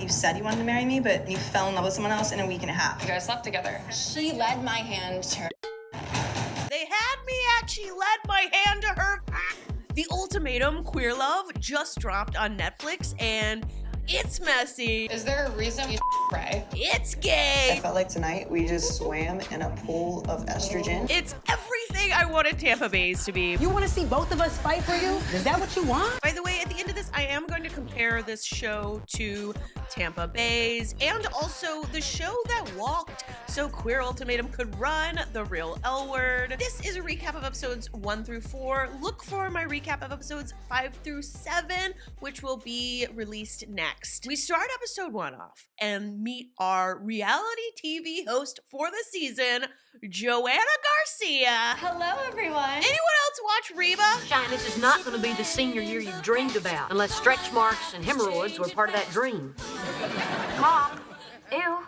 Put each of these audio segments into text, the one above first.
you said you wanted to marry me, but you fell in love with someone else in a week and a half. You guys slept together. She led my hand to her. They had me at she led my hand to her. The Ultimatum Queer Love just dropped on Netflix, and it's messy. Is there a reason you pray? It's gay. I felt like tonight we just swam in a pool of estrogen. It's everything I wanted Tampa Bays to be. You want to see both of us fight for you? Is that what you want? By the way, at the end of this, I am going to compare this show to Tampa Bays and also the show that walked so Queer Ultimatum could run, The Real L Word. This is a recap of episodes 1 through 4. Look for my recap of episodes 5 through 7, which will be released next. We start episode 1 off and meet our reality TV host for the season, Joanna Garcia. Hello, everyone. Anyone else watch Reba? Shine, this is not going to be the senior year you dreamed about, unless stretch marks and hemorrhoids were part of that dream. Mom, ew.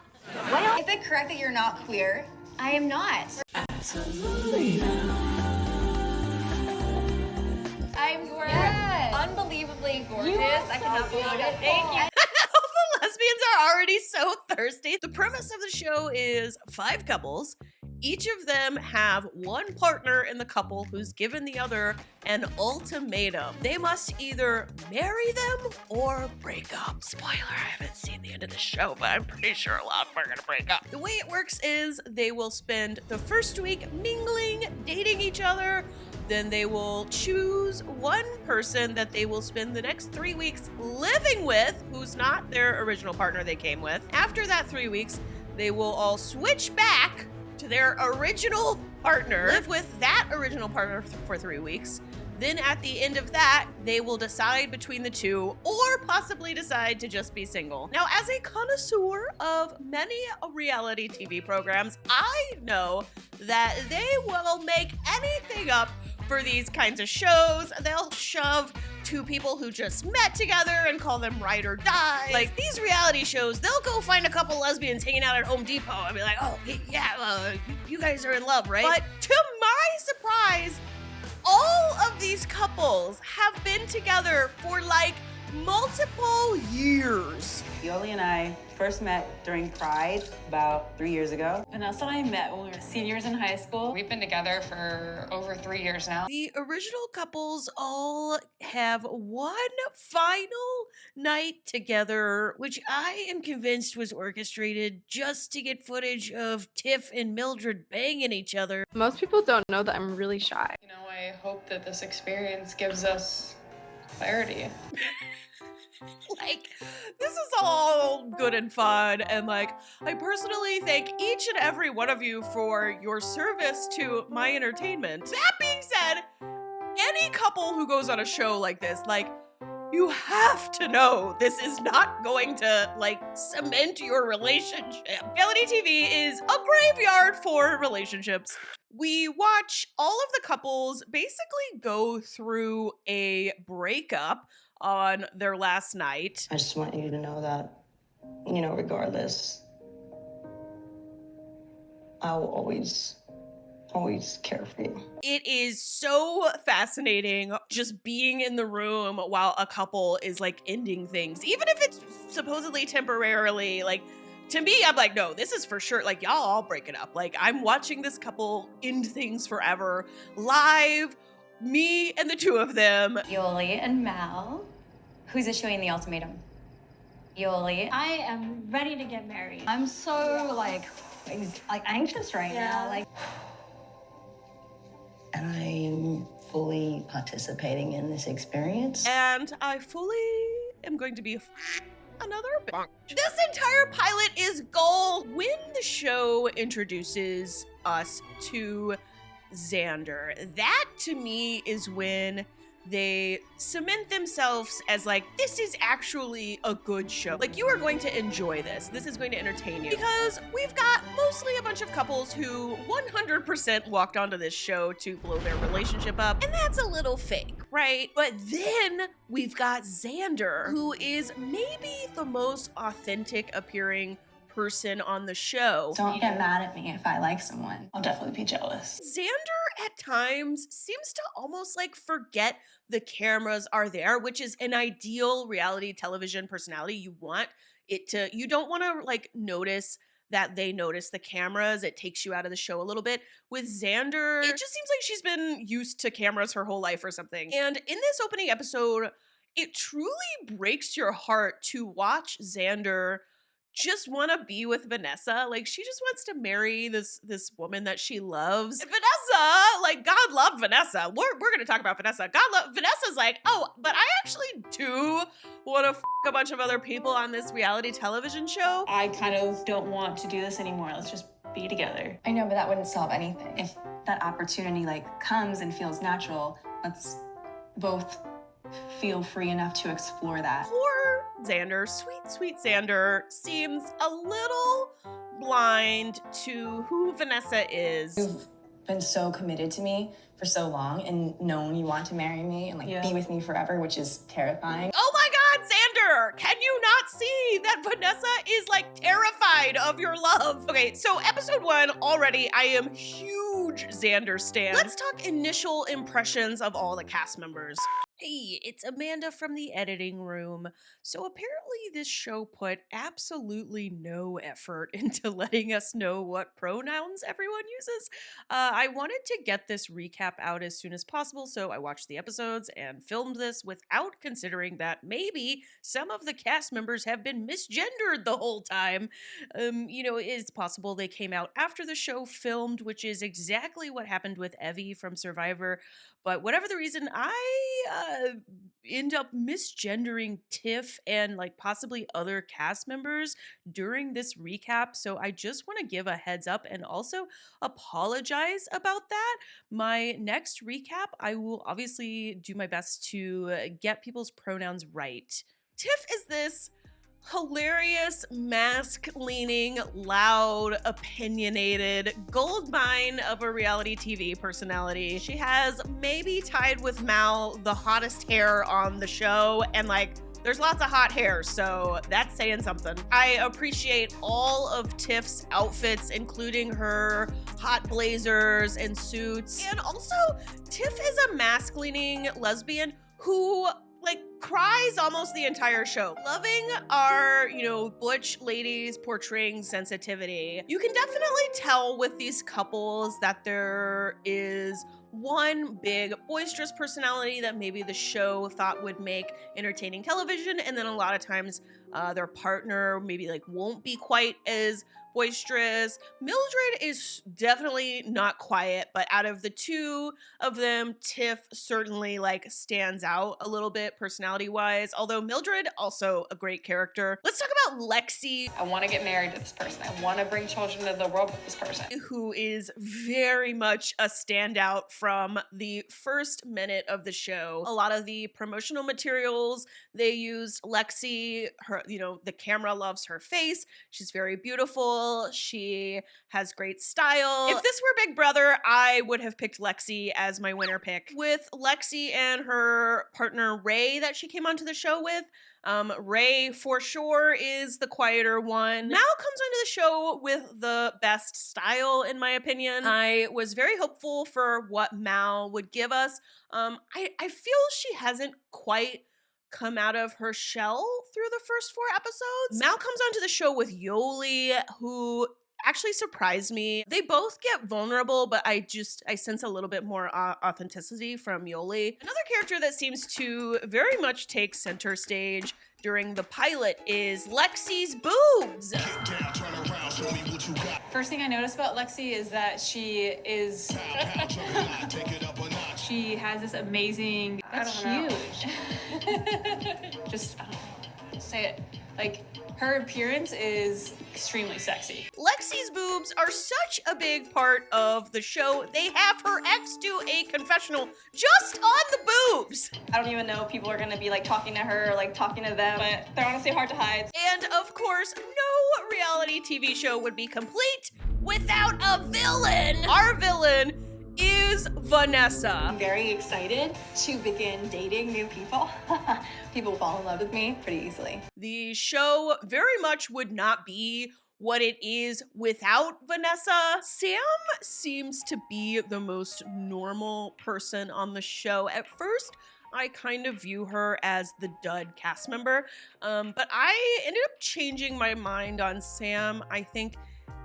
Well, Is it correct that you're not queer? I am not. absolutely. I'm unbelievably gorgeous. I cannot believe it. Thank you. The lesbians are already so thirsty. The premise of the show is 5 couples. Each of them have one partner in the couple who's given the other an ultimatum. They must either marry them or break up. Spoiler, I haven't seen the end of the show, but I'm pretty sure a lot of them are gonna break up. The way it works is they will spend the first week mingling, dating each other. Then they will choose one person that they will spend the next 3 weeks living with, who's not their original partner they came with. After that 3 weeks, they will all switch back to their original partner, live with that original partner for 3 weeks. Then at the end of that, they will decide between the two or possibly decide to just be single. Now, as a connoisseur of many reality TV programs, I know that they will make anything up for these kinds of shows. They'll shove 2 people who just met together and call them ride or die. Like these reality shows, they'll go find a couple lesbians hanging out at Home Depot and be like, oh, yeah, you guys are in love, right? But to my surprise, all of these couples have been together for like multiple years. Yoli and I first met during Pride about 3 years ago. Vanessa and I met when we were seniors in high school. We've been together for over 3 years now. The original couples all have one final night together, which I am convinced was orchestrated just to get footage of Tiff and Mildred banging each other. Most people don't know that I'm really shy. You know, I hope that this experience gives us clarity. Like, this is all good and fun, and like, I personally thank each and every one of you for your service to my entertainment. That being said, any couple who goes on a show like this, like, you have to know this is not going to, like, cement your relationship. Reality TV is a graveyard for relationships. We watch all of the couples basically go through a breakup on their last night. I just want you to know that, you know, regardless, I will always care for you. It is so fascinating just being in the room while a couple is like ending things, even if it's supposedly temporarily. Like, to me, I'm like, no, this is for sure. Like, y'all all break it up. Like, I'm watching this couple end things forever live. Me and the 2 of them. Yoli and Mal. Who's issuing the ultimatum? Yoli. I am ready to get married. I'm so like anxious right now. Like, And I am fully participating in this experience. And I fully am going to be another bitch. This entire pilot is gold. When the show introduces us to Xander, that to me is when they cement themselves as like, this is actually a good show. Like, you are going to enjoy this. This is going to entertain you. Because we've got mostly a bunch of couples who 100% walked onto this show to blow their relationship up. And that's a little fake, right? But then we've got Xander, who is maybe the most authentic appearing person on the show. Don't get mad at me if I like someone. I'll definitely be jealous. Xander at times seems to almost like forget the cameras are there, which is an ideal reality television personality you want it to, you don't want to like notice that they notice the cameras. It takes you out of the show a little bit. With Xander, it just seems like she's been used to cameras her whole life or something. And in this opening episode, it truly breaks your heart to watch Xander just want to be with Vanessa. Like, she just wants to marry this woman that she loves. And Vanessa, like, God love Vanessa. We're going to talk about Vanessa. Vanessa's like, oh, but I actually do want to a bunch of other people on this reality television show. I kind of don't want to do this anymore. Let's just be together. I know, but that wouldn't solve anything. If that opportunity like comes and feels natural, let's both feel free enough to explore that. Poor Xander, sweet Xander, seems a little blind to who Vanessa is. You've been so committed to me for so long and known you want to marry me and like be with me forever, which is terrifying. Oh my God, Xander! Can you not see that Vanessa is like terrified of your love? Okay, so episode 1 already, I am huge Xander stan. Let's talk initial impressions of all the cast members. Hey, it's Amanda from the editing room. So apparently this show put absolutely no effort into letting us know what pronouns everyone uses. I wanted to get this recap out as soon as possible, so I watched the episodes and filmed this without considering that maybe some of the cast members have been misgendered the whole time. You know, it's possible they came out after the show filmed, which is exactly what happened with Evie from Survivor. But whatever the reason, I end up misgendering Tiff and like possibly other cast members during this recap. So I just want to give a heads up and also apologize about that. My next recap, I will obviously do my best to get people's pronouns right. Tiff is this hilarious, mask-leaning, loud, opinionated goldmine of a reality TV personality. She has, maybe tied with Mal, the hottest hair on the show, and like, there's lots of hot hair, so that's saying something. I appreciate all of Tiff's outfits, including her hot blazers and suits. And also, Tiff is a mask-leaning lesbian who like cries almost the entire show. Loving our, you know, butch ladies portraying sensitivity. You can definitely tell with these couples that there is one big boisterous personality that maybe the show thought would make entertaining television, and then a lot of times their partner maybe like won't be quite as boisterous. Mildred is definitely not quiet, but out of the two of them, Tiff certainly like stands out a little bit personality wise, although Mildred also a great character. Let's talk about Lexi. I want to get married to this person. I want to bring children to the world with this person. Who is very much a standout from the first minute of the show. A lot of the promotional materials, they used Lexi. Her, you know, the camera loves her face. She's very beautiful. She has great style. If this were Big Brother, I would have picked Lexi as my winner pick. With Lexi and her partner Ray that she came onto the show with, Ray for sure is the quieter one. Mal comes onto the show with the best style, in my opinion. I was very hopeful for what Mal would give us. I feel she hasn't quite come out of her shell through the first 4 episodes. Mal comes onto the show with Yoli, who actually surprised me. They both get vulnerable, but I sense a little bit more authenticity from Yoli. Another character that seems to very much take center stage during the pilot is Lexi's boobs. First thing I noticed about Lexi is that she has this amazing, that's huge. Just say it. Like, her appearance is extremely sexy. Lexi's boobs are such a big part of the show. They have her ex do a confessional just on the boobs. I don't even know if people are gonna be like talking to her or like talking to them, but they're honestly hard to hide. And of course, no reality TV show would be complete without a villain. Our villain is Vanessa. I'm very excited to begin dating new people. People fall in love with me pretty easily. The show very much would not be what it is without Vanessa. Sam seems to be the most normal person on the show. At first, I kind of view her as the dud cast member. But I ended up changing my mind on Sam. I think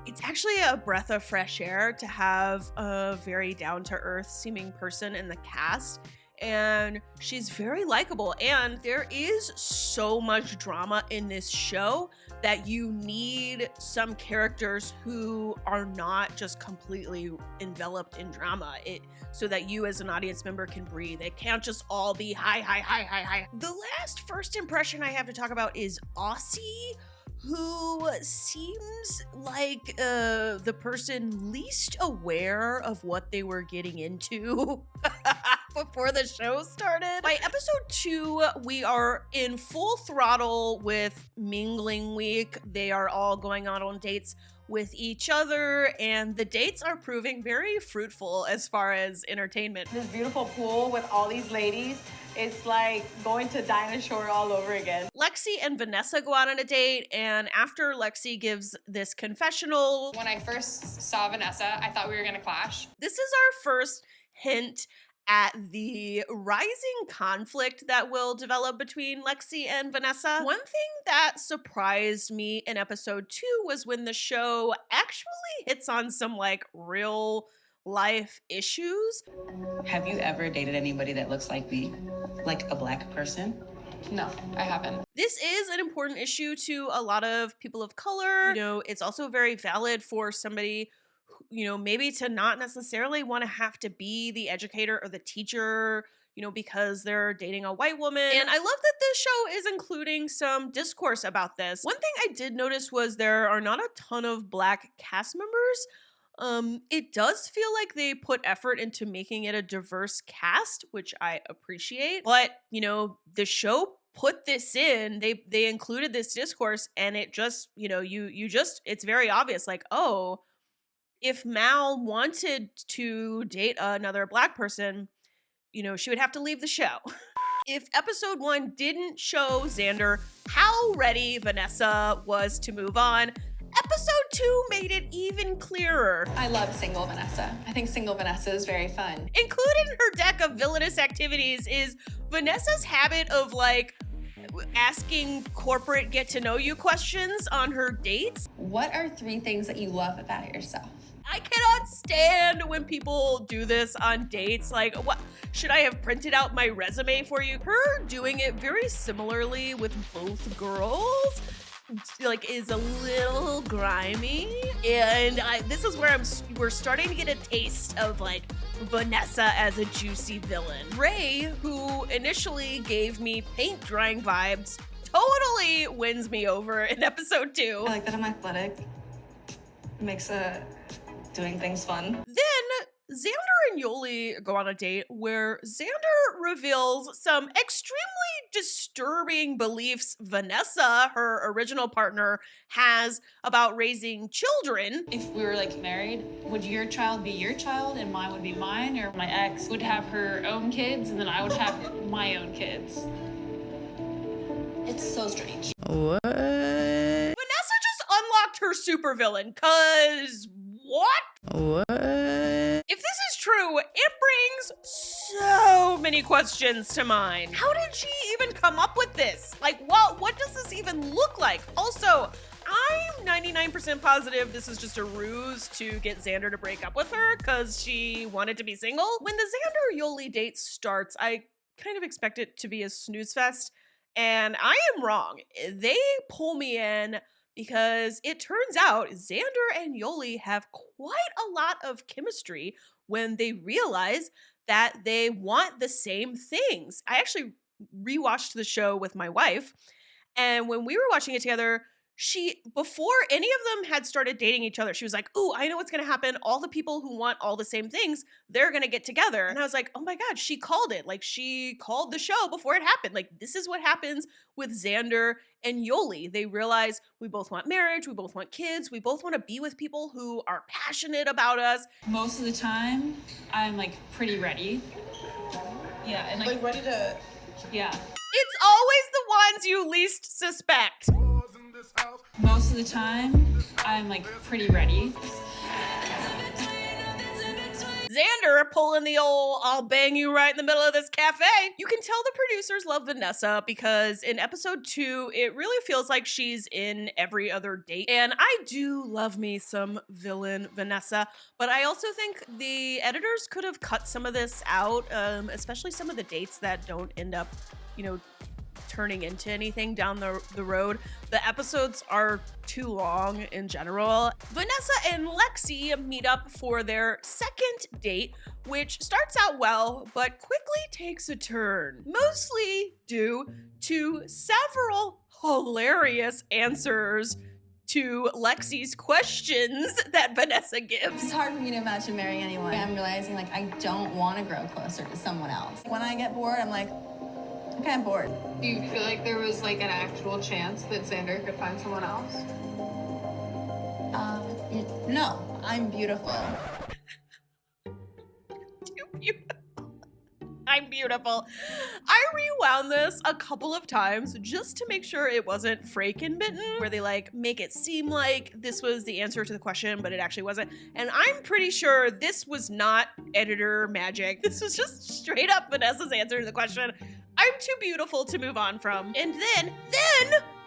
it's actually a breath of fresh air to have a very down-to-earth seeming person in the cast. And she's very likable, and there is so much drama in this show that you need some characters who are not just completely enveloped in drama, so that you as an audience member can breathe. It can't just all be hi. The last first impression I have to talk about is Aussie, who seems like the person least aware of what they were getting into before the show started. By episode 2, we are in full throttle with Mingling Week. They are all going on dates with each other, and the dates are proving very fruitful as far as entertainment. This beautiful pool with all these ladies, it's like going to Dinah Shore all over again. Lexi and Vanessa go out on a date, and after Lexi gives this confessional, When I first saw Vanessa, I thought we were gonna clash. this is our first hint at the rising conflict that will develop between Lexi and Vanessa. One thing that surprised me in episode 2 was when the show actually hits on some like real life issues. Have you ever dated anybody that looks like me? Like a black person? No, I haven't. This is an important issue to a lot of people of color. You know, it's also very valid for somebody, you know, maybe to not necessarily want to have to be the educator or the teacher, you know, because they're dating a white woman. And I love that this show is including some discourse about this. One thing I did notice was there are not a ton of black cast members. It does feel like they put effort into making it a diverse cast, which I appreciate. But, you know, the show put this in, they included this discourse, and it just, you know, you just, it's very obvious, like, oh, if Mal wanted to date another black person, you know, she would have to leave the show. If episode 1 didn't show Xander how ready Vanessa was to move on, episode 2 made it even clearer. I love single Vanessa. I think single Vanessa is very fun. Included in her deck of villainous activities is Vanessa's habit of like asking corporate get-to-know-you questions on her dates. What are 3 things that you love about yourself? I cannot stand when people do this on dates. Like, what? Should I have printed out my resume for you? Her doing it very similarly with both girls, like, is a little grimy. And this is where we're starting to get a taste of, like, Vanessa as a juicy villain. Ray, who initially gave me paint drying vibes, totally wins me over in episode 2. I like that I'm athletic. It makes doing things fun. Then Xander and Yoli go on a date where Xander reveals some extremely disturbing beliefs Vanessa, her original partner, has about raising children. If we were like married, would your child be your child and mine would be mine? Or my ex would have her own kids and then I would have my own kids? It's so strange. Vanessa just unlocked her supervillain, cause what? If this is true, it brings so many questions to mind. How did she even come up with this? Like, what does this even look like? Also, I'm 99% positive this is just a ruse to get Xander to break up with her because she wanted to be single. When the Xander Yoli date starts, I kind of expect it to be a snooze fest, and I am wrong. They pull me in because it turns out Xander and Yoli have quite a lot of chemistry when they realize that they want the same things. I actually rewatched the show with my wife, and when we were watching it together, before any of them had started dating each other, she was like, ooh, I know what's gonna happen. All the people who want all the same things, they're gonna get together. And I was like, oh my God, she called it. Like, she called the show before it happened. Like, this is what happens with Xander and Yoli. They realize we both want marriage, we both want kids, we both want to be with people who are passionate about us. Most of the time, I'm like pretty ready. Yeah, and like ready to... Yeah. It's always the ones you least suspect. Most of the time, I'm like pretty ready. Xander pulling the old I'll bang you right in the middle of this cafe. You can tell the producers love Vanessa because in episode 2, it really feels like she's in every other date. And I do love me some villain Vanessa, but I also think the editors could have cut some of this out, especially some of the dates that don't end up, turning into anything down the road. The episodes are too long in general. Vanessa and Lexi meet up for their second date, which starts out well, but quickly takes a turn, mostly due to several hilarious answers to Lexi's questions that Vanessa gives. It's hard for me to imagine marrying anyone. I'm realizing I don't want to grow closer to someone else. When I get bored, I'm like, okay, I'm bored. Do you feel like there was an actual chance that Xander could find someone else? No, I'm beautiful. I'm beautiful. I rewound this a couple of times just to make sure it wasn't Frankenbitten, where they make it seem like this was the answer to the question, but it actually wasn't. And I'm pretty sure this was not editor magic. This was just straight up Vanessa's answer to the question. I'm too beautiful to move on from. And then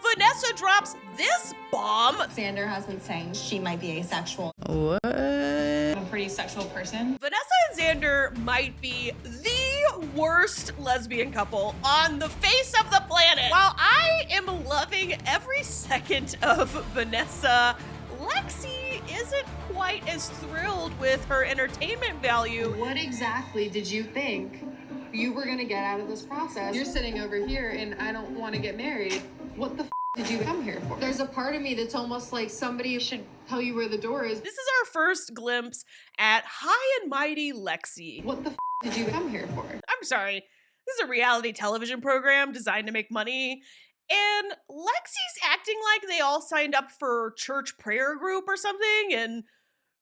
Vanessa drops this bomb. Xander has been saying she might be asexual. I'm a pretty sexual person. Vanessa and Xander might be the worst lesbian couple on the face of the planet. While I am loving every second of Vanessa, Lexi isn't quite as thrilled with her entertainment value. What exactly did you think you were gonna get out of this process? You're sitting over here and I don't want to get married. What the did you come here for? There's a part of me that's almost like somebody should tell you where the door is. This is our first glimpse at high and mighty Lexi. What the did you come here for? I'm sorry. This is a reality television program designed to make money. And Lexi's acting like they all signed up for church prayer group or something, and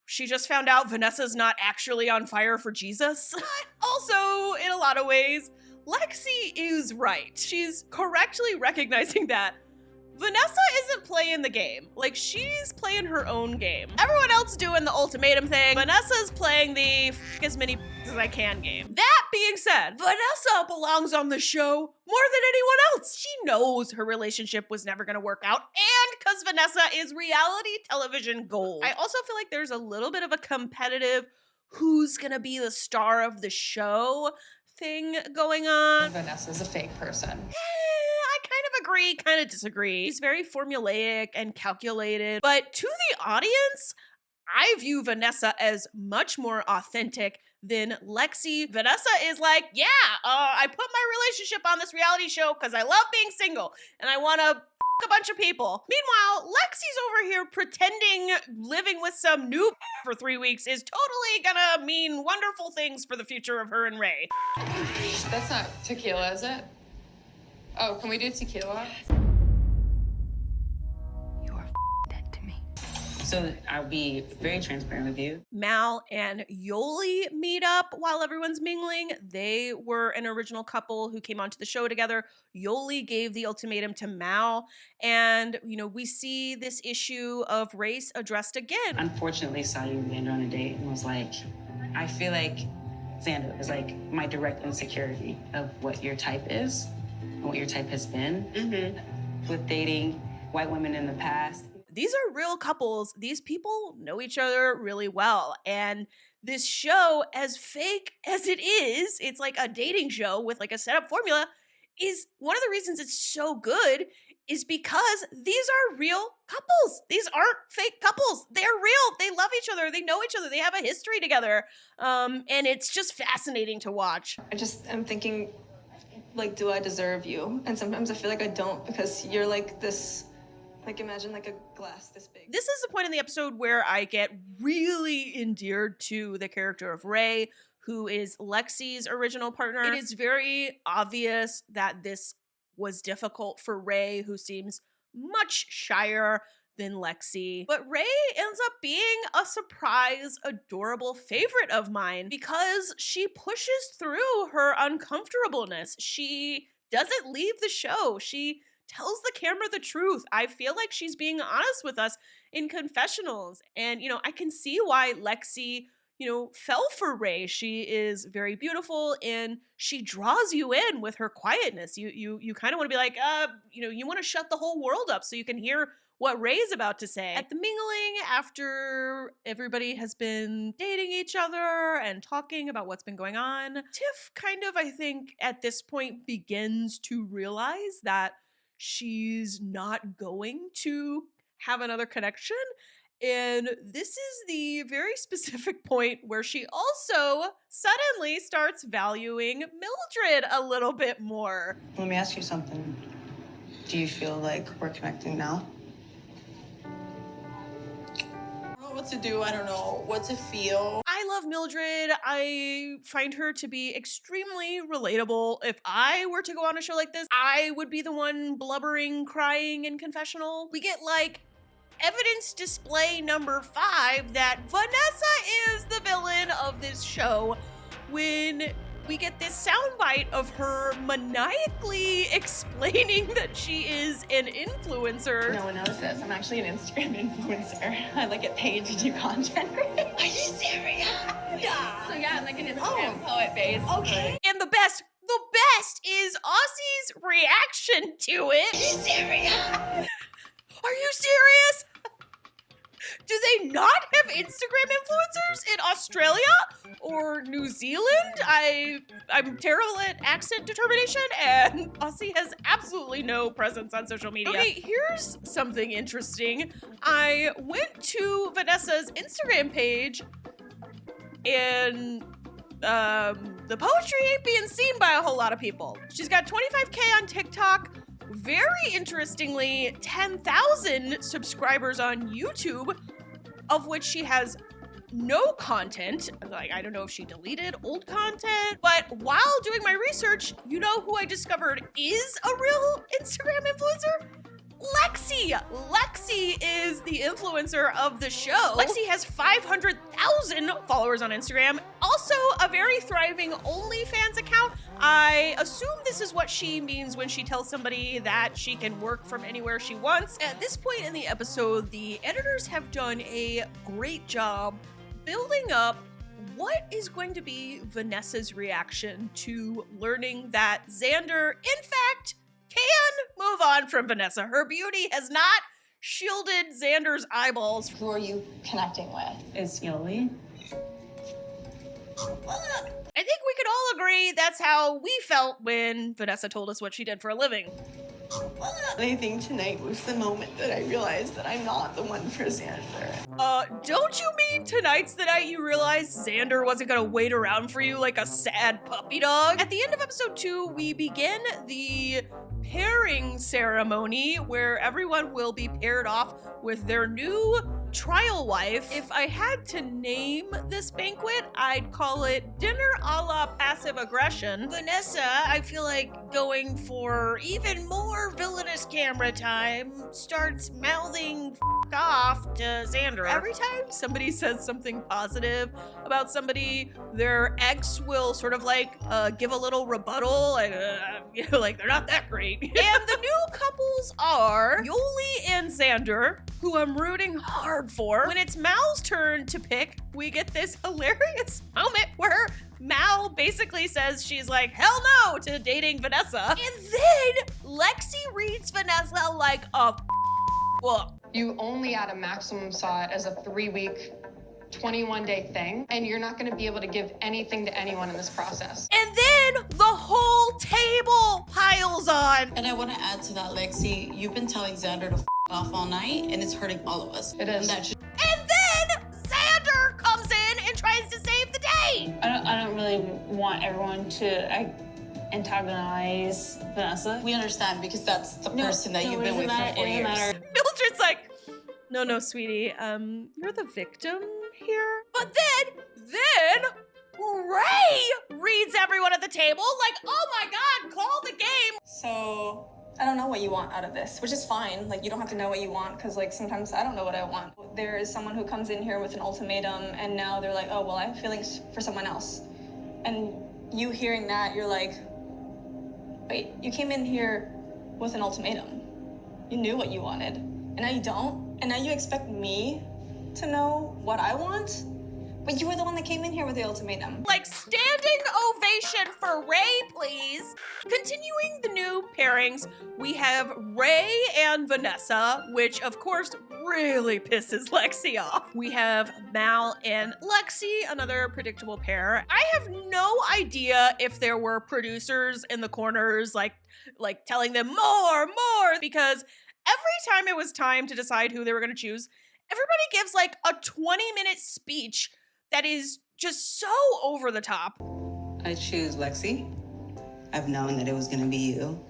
she just found out Vanessa's not actually on fire for Jesus. Also, in a lot of ways, Lexi is right. She's correctly recognizing that Vanessa isn't playing the game. She's playing her own game. Everyone else doing the ultimatum thing. Vanessa's playing the f as many as I can game. That being said, Vanessa belongs on the show more than anyone else. She knows her relationship was never gonna work out, and because Vanessa is reality television gold. I also feel like there's a little bit of a competitive who's gonna be the star of the show thing going on. Vanessa's a fake person. I kind of agree, kind of disagree. She's very formulaic and calculated, but to the audience, I view Vanessa as much more authentic than Lexi. Vanessa is I put my relationship on this reality show because I love being single and I want to a bunch of people. Meanwhile, Lexi's over here pretending living with some noob for 3 weeks is totally gonna mean wonderful things for the future of her and Ray. That's not tequila, is it? Oh, can we do tequila? So I'll be very transparent with you. Mal and Yoli meet up while everyone's mingling. They were an original couple who came onto the show together. Yoli gave the ultimatum to Mal, and we see this issue of race addressed again. Unfortunately, saw you and Xander on a date and was I feel like Xander is my direct insecurity of what your type is and what your type has been with dating white women in the past. These are real couples. These people know each other really well. And this show, as fake as it is, it's like a dating show with a setup formula, is one of the reasons it's so good is because these are real couples. These aren't fake couples. They're real. They love each other. They know each other. They have a history together. And it's just fascinating to watch. I just am thinking, do I deserve you? And sometimes I feel like I don't because you're this... imagine a glass this big. This is the point in the episode where I get really endeared to the character of Ray, who is Lexi's original partner. It is very obvious that this was difficult for Ray, who seems much shyer than Lexi. But Ray ends up being a surprise, adorable favorite of mine because she pushes through her uncomfortableness. She doesn't leave the show. She tells the camera the truth. I feel like she's being honest with us in confessionals. And, I can see why Lexi, fell for Ray. She is very beautiful and she draws you in with her quietness. You kind of want to be like, you want to shut the whole world up so you can hear what Ray's about to say. At the mingling, after everybody has been dating each other and talking about what's been going on, Tiff kind of, I think, at this point begins to realize that she's not going to have another connection. And this is the very specific point where she also suddenly starts valuing Mildred a little bit more. Let me ask you something. Do you feel like we're connecting now? I don't know what to do. I don't know what to feel. I love Mildred. I find her to be extremely relatable. If I were to go on a show like this, I would be the one blubbering, crying in confessional. We get like evidence display number 5 that Vanessa is the villain of this show when we get this soundbite of her maniacally explaining that she is an influencer. No one knows this. I'm actually an Instagram influencer. I like get paid to do content. Are you serious? Yeah. So yeah, I'm like an Instagram poet base. Okay. And the best is Aussie's reaction to it. Are you serious? Are you serious? Do they not have Instagram influencers in Australia or New Zealand? I'm terrible at accent determination, and Aussie has absolutely no presence on social media. Okay, here's something interesting. I went to Vanessa's Instagram page, and the poetry ain't being seen by a whole lot of people. She's got 25K on TikTok. Very interestingly, 10,000 subscribers on YouTube, of which she has no content. Like, I don't know if she deleted old content, but while doing my research, you know who I discovered is a real Instagram influencer? Lexi! Lexi is the influencer of the show. Lexi has 500,000 followers on Instagram. Also, a very thriving OnlyFans account. I assume this is what she means when she tells somebody that she can work from anywhere she wants. At this point in the episode, the editors have done a great job building up what is going to be Vanessa's reaction to learning that Xander, in fact, can move on from Vanessa. Her beauty has not shielded Xander's eyeballs. Who are you connecting with? It's Yoli. I think we could all agree that's how we felt when Vanessa told us what she did for a living. I think tonight was the moment that I realized that I'm not the one for Xander. Don't you mean tonight's the night you realized Xander wasn't gonna wait around for you like a sad puppy dog? At the end of episode 2, we begin the pairing ceremony where everyone will be paired off with their new trial wife. If I had to name this banquet, I'd call it dinner a la passive aggression. Vanessa, I feel like going for even more villainous camera time, starts mouthing off to Xander. Every time somebody says something positive about somebody, their ex will sort of like give a little rebuttal, like they're not that great. And the new couples are Yoli and Xander, who I'm rooting hard for. When it's Mal's turn to pick, we get this hilarious moment where Mal basically says she's like, hell no to dating Vanessa. And then Lexi reads Vanessa like a book. You only at a maximum saw it as a 3-week, 21-day thing, and you're not going to be able to give anything to anyone in this process. And then the whole table piles on. And I want to add to that, Lexi, you've been telling Xander to off all night, and it's hurting all of us. It is. And then Xander comes in and tries to save the day. I don't really want everyone to antagonize Vanessa. We understand because that's the person that you've been with for 4 years. Mildred's like, no, sweetie, you're the victim here. But then Ray reads everyone at the table like, oh my God, call the game. So I don't know what you want out of this, which is fine. Like, you don't have to know what you want because, like, sometimes I don't know what I want. There is someone who comes in here with an ultimatum and now they're like, oh, well, I have feelings for someone else. And you hearing that, you're like, wait, you came in here with an ultimatum. You knew what you wanted, and now you don't? And now you expect me to know what I want? But you were the one that came in here with the ultimatum. Like, standing ovation for Ray, please. Continuing the new pairings, we have Ray and Vanessa, which of course really pisses Lexi off. We have Mal and Lexi, another predictable pair. I have no idea if there were producers in the corners like telling them more, because every time it was time to decide who they were going to choose, everybody gives like a 20-minute speech that is just so over the top. I choose Lexi. I've known that it was gonna be you.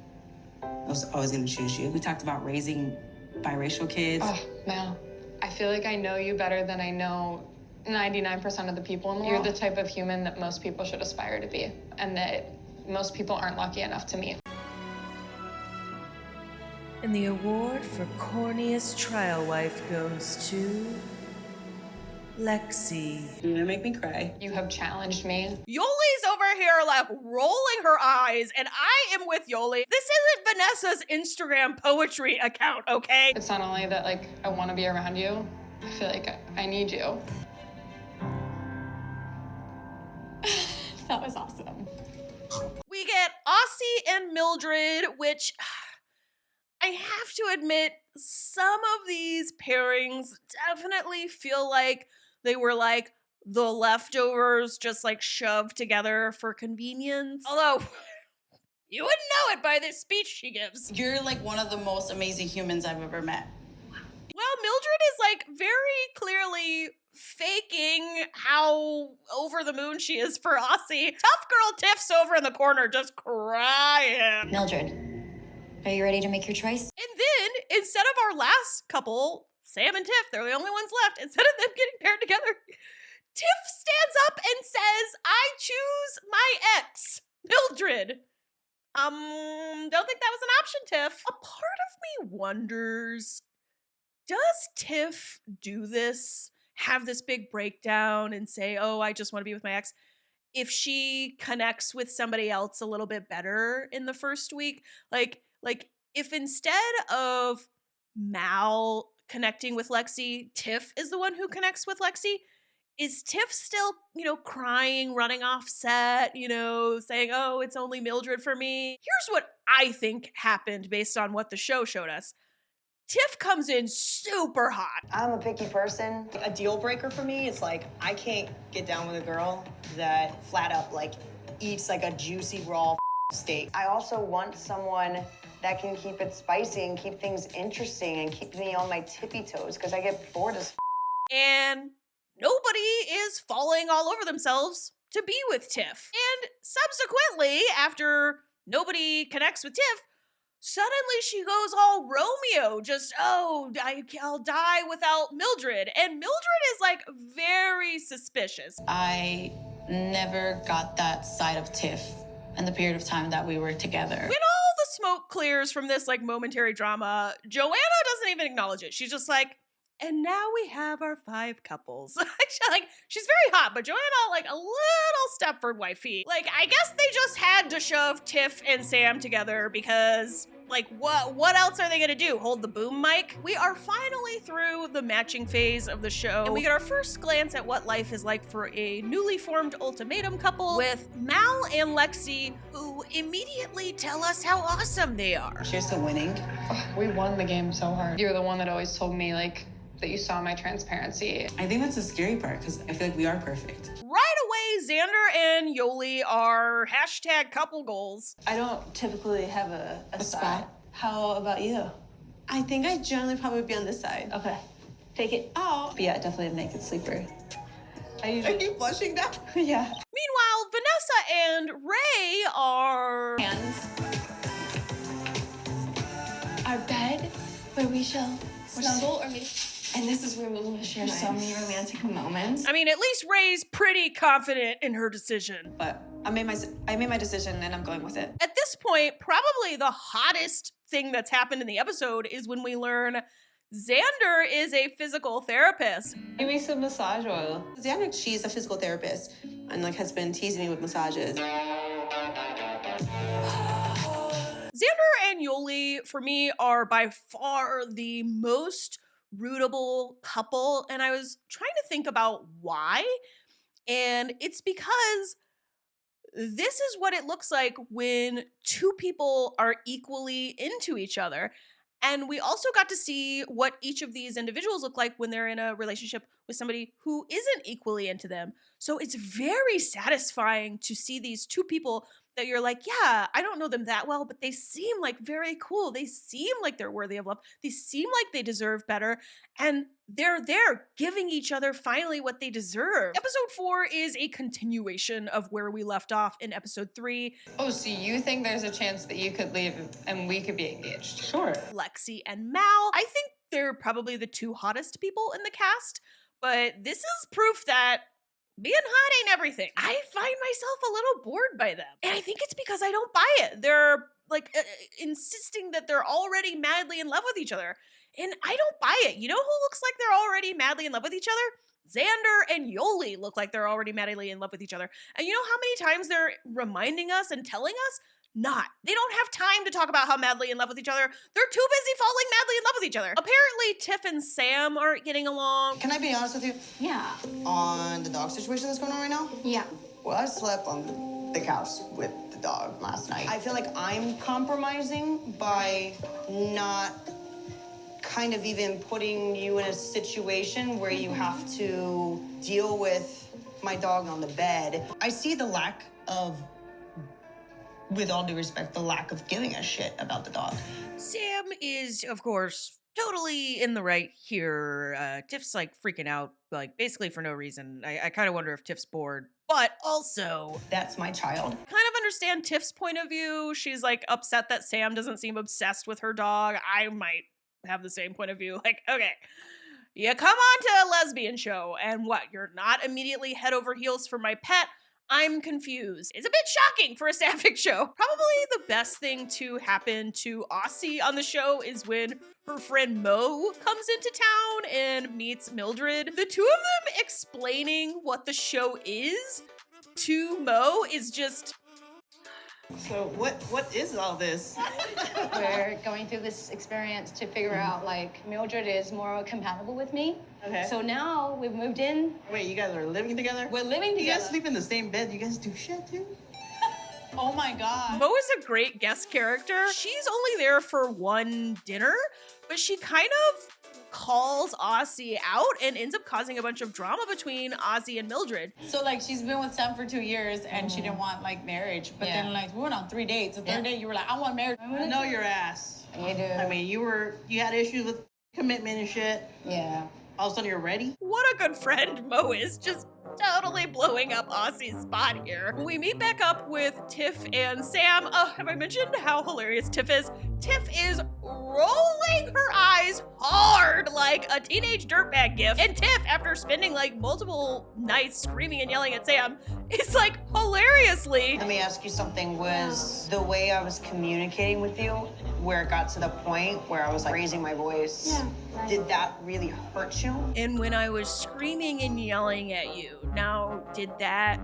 I was always gonna choose you. We talked about raising biracial kids. Oh, Mel, I feel like I know you better than I know 99% of the people in the world. You're the type of human that most people should aspire to be, and that most people aren't lucky enough to meet. And the award for corniest trial wife goes to Lexi. You're gonna make me cry. You have challenged me. Yoli's over here like rolling her eyes, and I am with Yoli. This isn't Vanessa's Instagram poetry account, okay? It's not only that, like, I want to be around you, I feel like I need you. That was awesome. We get Aussie and Mildred, which I have to admit, some of these pairings definitely feel like they were like the leftovers just like shoved together for convenience. Although, you wouldn't know it by this speech she gives. You're like one of the most amazing humans I've ever met. Well, Mildred is like very clearly faking how over the moon she is for Aussie. Tough girl Tiff's over in the corner just crying. Mildred, are you ready to make your choice? And then, instead of our last couple, Sam and Tiff, they're the only ones left. Instead of them getting paired together, Tiff stands up and says, I choose my ex, Mildred. Don't think that was an option, Tiff. A part of me wonders, does Tiff do this, have this big breakdown and say, oh, I just want to be with my ex, if she connects with somebody else a little bit better in the first week? Like if instead of Mal connecting with Lexi, Tiff is the one who connects with Lexi, is Tiff still, crying, running off set, saying, oh, it's only Mildred for me? Here's what I think happened based on what the show showed us. Tiff comes in super hot. I'm a picky person. A deal breaker for me is like, I can't get down with a girl that flat up like eats like a juicy raw steak. I also want someone that can keep it spicy and keep things interesting and keep me on my tippy toes because I get bored as And nobody is falling all over themselves to be with Tiff. And subsequently, after nobody connects with Tiff, suddenly she goes all Romeo, just, oh, I'll die without Mildred. And Mildred is like very suspicious. I never got that side of Tiff in the period of time that we were together. When all the smoke clears from this like momentary drama, Joanna doesn't even acknowledge it. She's just like, and now we have our 5 couples. She's very hot, but Joanna, like a little Stepford wifey. Like, I guess they just had to shove Tiff and Sam together because, like, what else are they gonna do? Hold the boom mic? We are finally through the matching phase of the show, and we get our first glance at what life is like for a newly formed ultimatum couple with Mal and Lexi, who immediately tell us how awesome they are. Cheers to winning. Oh, we won the game so hard. You're the one that always told me, like, that you saw my transparency. I think that's the scary part because I feel like we are perfect. Right away, Xander and Yoli are #couple goals. I don't typically have a spot. How about you? I think I generally probably be on this side. Okay. Take it out. But yeah, definitely a naked sleeper. Are you blushing now? Yeah. Meanwhile, Vanessa and Ray are... Hands. Our bed, where we shall snuggle or maybe... And this is where we will share so many romantic moments. I mean, at least Ray's pretty confident in her decision. But I made my decision and I'm going with it. At this point, probably the hottest thing that's happened in the episode is when we learn Xander is a physical therapist. Give me some massage oil. Xander, she's a physical therapist and like has been teasing me with massages. Xander and Yoli, for me, are by far the most rootable couple, and I was trying to think about why. And it's because this is what it looks like when two people are equally into each other. And we also got to see what each of these individuals look like when they're in a relationship with somebody who isn't equally into them. So it's very satisfying to see these two people that you're like, yeah, I don't know them that well, but they seem like very cool. They seem like they're worthy of love. They seem like they deserve better. And they're there giving each other finally what they deserve. Episode 4 is a continuation of where we left off in episode 3. Oh, so you think there's a chance that you could leave and we could be engaged? Sure. Lexi and Mal. I think they're probably the two hottest people in the cast, but this is proof that being hot ain't everything. I find myself a little bored by them. And I think it's because I don't buy it. They're like insisting that they're already madly in love with each other. And I don't buy it. You know who looks like they're already madly in love with each other? Xander and Yoli look like they're already madly in love with each other. And you know how many times they're reminding us and telling us? Not. They don't have time to talk about how madly in love with each other. They're too busy falling madly in love with each other. Apparently, Tiff and Sam aren't getting along. Can I be honest with you? Yeah. On the dog situation that's going on right now? Yeah. Well, I slept on the couch with the dog last night. I feel like I'm compromising by not kind of even putting you in a situation where you have to deal with my dog on the bed. I see the lack of, with all due respect, the lack of giving a shit about the dog. Sam is, of course, totally in the right here. Tiff's like freaking out, like basically for no reason. I kind of wonder if Tiff's bored, but also that's my child. Kind of understand Tiff's point of view. She's like upset that Sam doesn't seem obsessed with her dog. I might have the same point of view. Like, okay, you come on to a lesbian show and what? You're not immediately head over heels for my pet? I'm confused. It's a bit shocking for a sapphic show. Probably the best thing to happen to Aussie on the show is when her friend Mo comes into town and meets Mildred. The two of them explaining what the show is to Mo is just... So what is all this? We're going through this experience to figure out, like, Mildred is more compatible with me. Okay. So now we've moved in. Wait, you guys are living together? We're living together. You guys sleep in the same bed? You guys do shit too? Oh my God. Mo is a great guest character. She's only there for one dinner, but she kind of calls Aussie out and ends up causing a bunch of drama between Aussie and Mildred. So like she's been with Sam for 2 years and she didn't want like marriage, but then like we went on 3 dates. The third date you were like, I want marriage. I know your ass. You do. I mean, you had issues with commitment and shit. Yeah. All of a sudden you're ready? What a good friend Mo is, just totally blowing up Aussie's spot here. We meet back up with Tiff and Sam. Have I mentioned how hilarious Tiff is? Tiff is rolling her eyes hard like a teenage dirtbag gif. And Tiff, after spending like multiple nights screaming and yelling at Sam, is like hilariously... Let me ask you something. Was the way I was communicating with you, where it got to the point where I was like raising my voice, did that really hurt you? And when I was screaming and yelling at you, now did that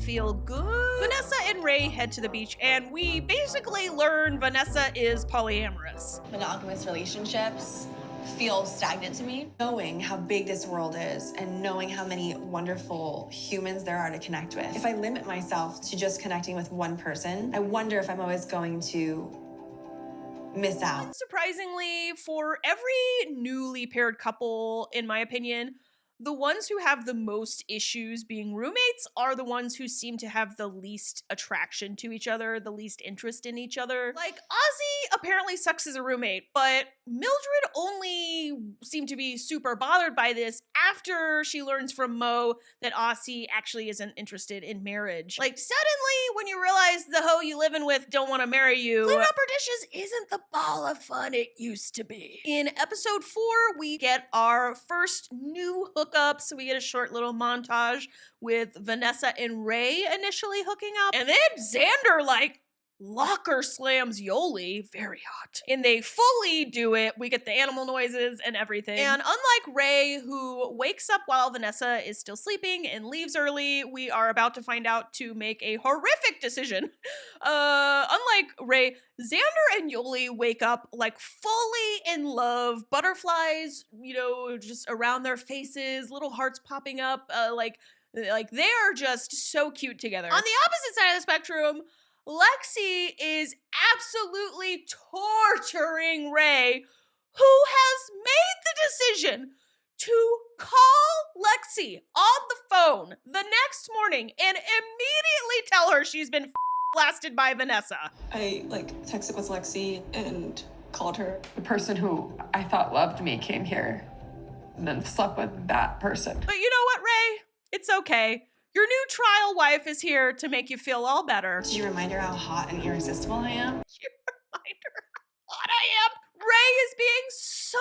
feel good? Vanessa and Ray head to the beach and we basically learn Vanessa is polyamorous. Monogamous relationships feel stagnant to me. Knowing how big this world is and knowing how many wonderful humans there are to connect with. If I limit myself to just connecting with one person, I wonder if I'm always going to miss out. Unsurprisingly, for every newly paired couple, in my opinion, the ones who have the most issues being roommates are the ones who seem to have the least attraction to each other, the least interest in each other. Like, Ozzy apparently sucks as a roommate, but Mildred only seemed to be super bothered by this after she learns from Mo that Ozzy actually isn't interested in marriage. Like, suddenly, when you realize the hoe you living with don't want to marry you, cleaning up her dishes isn't the ball of fun it used to be. In episode 4, we get our first new hookups. We get a short little montage with Vanessa and Ray initially hooking up, and then Xander, like, locker slams Yoli, very hot. And they fully do it. We get the animal noises and everything. And unlike Ray, who wakes up while Vanessa is still sleeping and leaves early, we are about to find out to make a horrific decision. Unlike Ray, Xander and Yoli wake up like fully in love, butterflies, you know, just around their faces, little hearts popping up, like Like, they are just so cute together. On the opposite side of the spectrum, Lexi is absolutely torturing Ray, who has made the decision to call Lexi on the phone the next morning and immediately tell her she's been blasted by Vanessa. I texted with Lexi and called her. The person who I thought loved me came here and then slept with that person. But you know what, Ray? It's okay. Your new trial wife is here to make you feel all better. Did you remind her how hot and irresistible I am? You remind her how hot I am. Ray is being so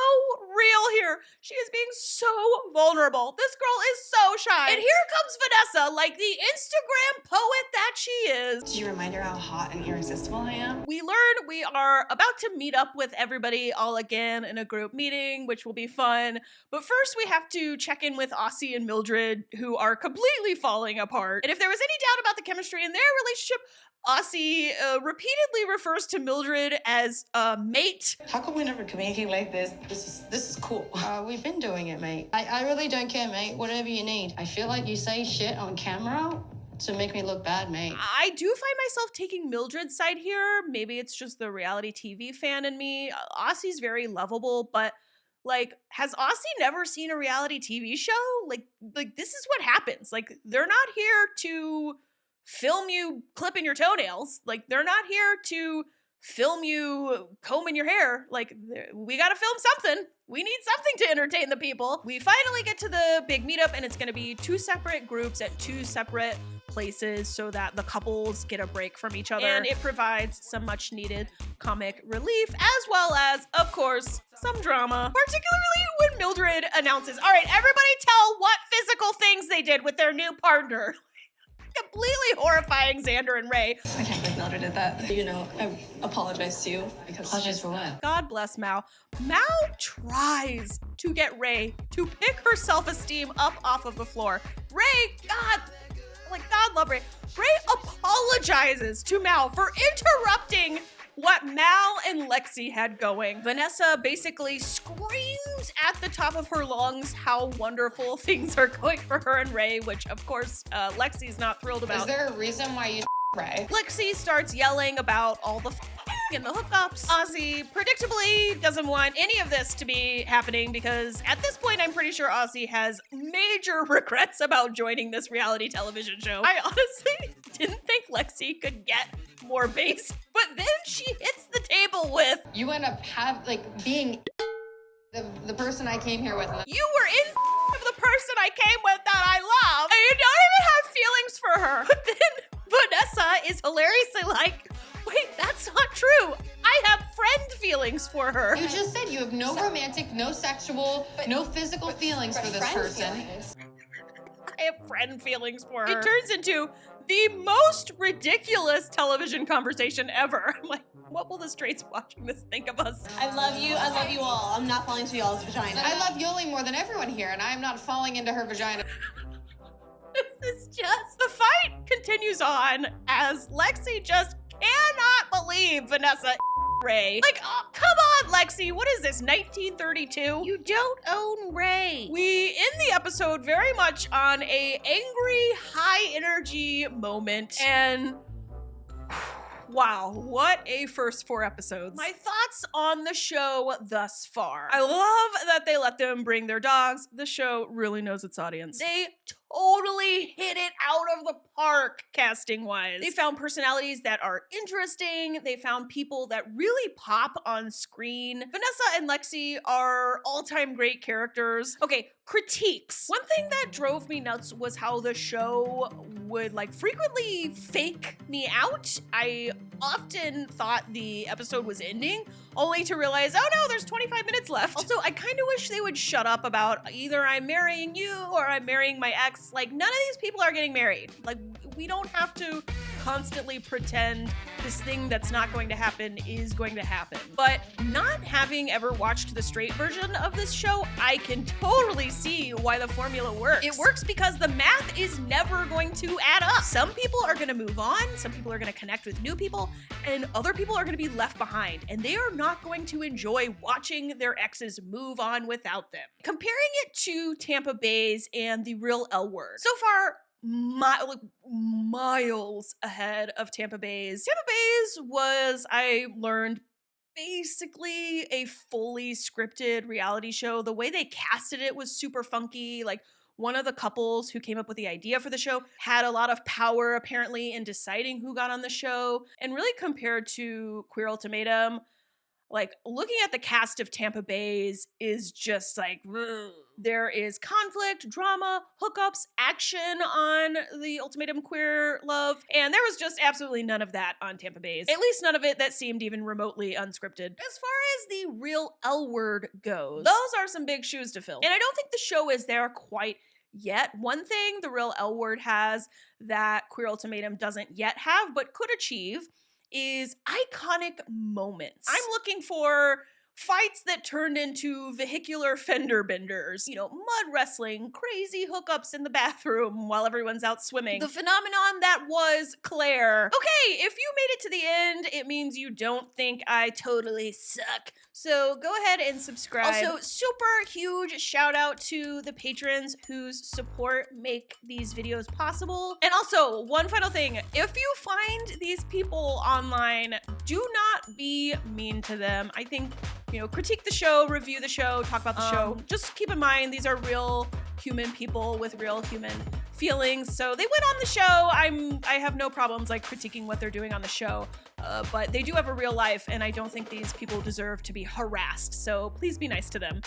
real here. She is being so vulnerable. This girl is so shy. And here comes Vanessa, like the Instagram poet that she is. Did you remind her how hot and irresistible I am? We learn we are about to meet up with everybody all again in a group meeting, which will be fun. But first we have to check in with Aussie and Mildred, who are completely falling apart. And if there was any doubt about the chemistry in their relationship, Aussie repeatedly refers to Mildred as mate. How come we never communicate like this? This is cool. We've been doing it, mate. I really don't care, mate. Whatever you need. I feel like you say shit on camera to make me look bad, mate. I do find myself taking Mildred's side here. Maybe it's just the reality TV fan in me. Aussie's very lovable, but like, has Aussie never seen a reality TV show? Like this is what happens. Like, they're not here to film you clipping your toenails. Like, they're not here to film you combing your hair. Like, we gotta film something. We need something to entertain the people. We finally get to the big meetup, and it's gonna be 2 separate groups at 2 separate places so that the couples get a break from each other. And it provides some much needed comic relief, as well as, of course, some drama. Particularly when Mildred announces, all right, everybody tell what physical things they did with their new partner. Completely horrifying Xander and Ray. I can't believe Mildred did that. You know, I apologize to you. Apologize for what? God bless Mal. Mal tries to get Ray to pick her self-esteem up off of the floor. Ray, God love Ray. Ray apologizes to Mal for interrupting what Mal and Lexi had going. Vanessa basically screams at the top of her lungs how wonderful things are going for her and Ray, which of course Lexi's not thrilled about. Is there a reason why you Ray? Lexi starts yelling about all the and the hookups. Aussie predictably doesn't want any of this to be happening because at this point I'm pretty sure Aussie has major regrets about joining this reality television show. I honestly didn't think Lexi could get more base, but then she hits the table with, you end up being the person I came here with. You were in of the person I came with that I love, and you don't even have feelings for her. But then Vanessa is hilariously like, wait, that's not true. I have friend feelings for her. You just said you have no romantic, no sexual, no physical feelings for this person. I have friend feelings for her. It turns into the most ridiculous television conversation ever. I'm like, what will the straights watching this think of us? I love you all. I'm not falling into y'all's vagina. I love Yoli more than everyone here, and I am not falling into her vagina. This is just, the fight continues on as Lexi just cannot believe Vanessa Ray. Like, oh, come on, Lexi. What is this, 1932? You don't own Ray. We end the episode very much on a angry, high energy moment. And wow, what a first 4 episodes. My thoughts on the show thus far. I love that they let them bring their dogs. The show really knows its audience. They totally hit it out of the park casting-wise. They found personalities that are interesting. They found people that really pop on screen. Vanessa and Lexi are all-time great characters. Okay, critiques. One thing that drove me nuts was how the show would frequently fake me out. I often thought the episode was ending, only to realize, oh no, there's 25 minutes left. Also, I kind of wish they would shut up about either I'm marrying you or I'm marrying my ex. Like, none of these people are getting married. Like, we don't have to constantly pretend this thing that's not going to happen is going to happen. But not having ever watched the straight version of this show, I can totally see why the formula works. It works because the math is never going to add up. Some people are going to move on, some people are going to connect with new people, and other people are going to be left behind, and they are not going to enjoy watching their exes move on without them. Comparing it to Tampa Bay's and the Real L Word, so far, miles ahead of Tampa Bay's. Tampa Bay's was, I learned, basically a fully scripted reality show. The way they casted it was super funky. Like, one of the couples who came up with the idea for the show had a lot of power, apparently, in deciding who got on the show. And really, compared to Queer Ultimatum, like, looking at the cast of Tampa Bay's is just like, ugh. There is conflict, drama, hookups, action on the Ultimatum Queer Love, and there was just absolutely none of that on Tampa Bay's. At least none of it that seemed even remotely unscripted. As far as the Real L Word goes, those are some big shoes to fill. And I don't think the show is there quite yet. One thing the Real L Word has that Queer Ultimatum doesn't yet have, but could achieve, is iconic moments. I'm looking for fights that turned into vehicular fender benders, you know, mud wrestling, crazy hookups in the bathroom while everyone's out swimming. The phenomenon that was Claire. Okay, if you made it to the end, it means you don't think I totally suck. So go ahead and subscribe. Also, super huge shout out to the patrons whose support make these videos possible. And also, one final thing, if you find these people online, do not be mean to them. I think, you know, critique the show, review the show, talk about the show. Just keep in mind, these are real human people with real human feelings. So they went on the show. I have no problems like critiquing what they're doing on the show, but they do have a real life, and I don't think these people deserve to be harassed. So please be nice to them.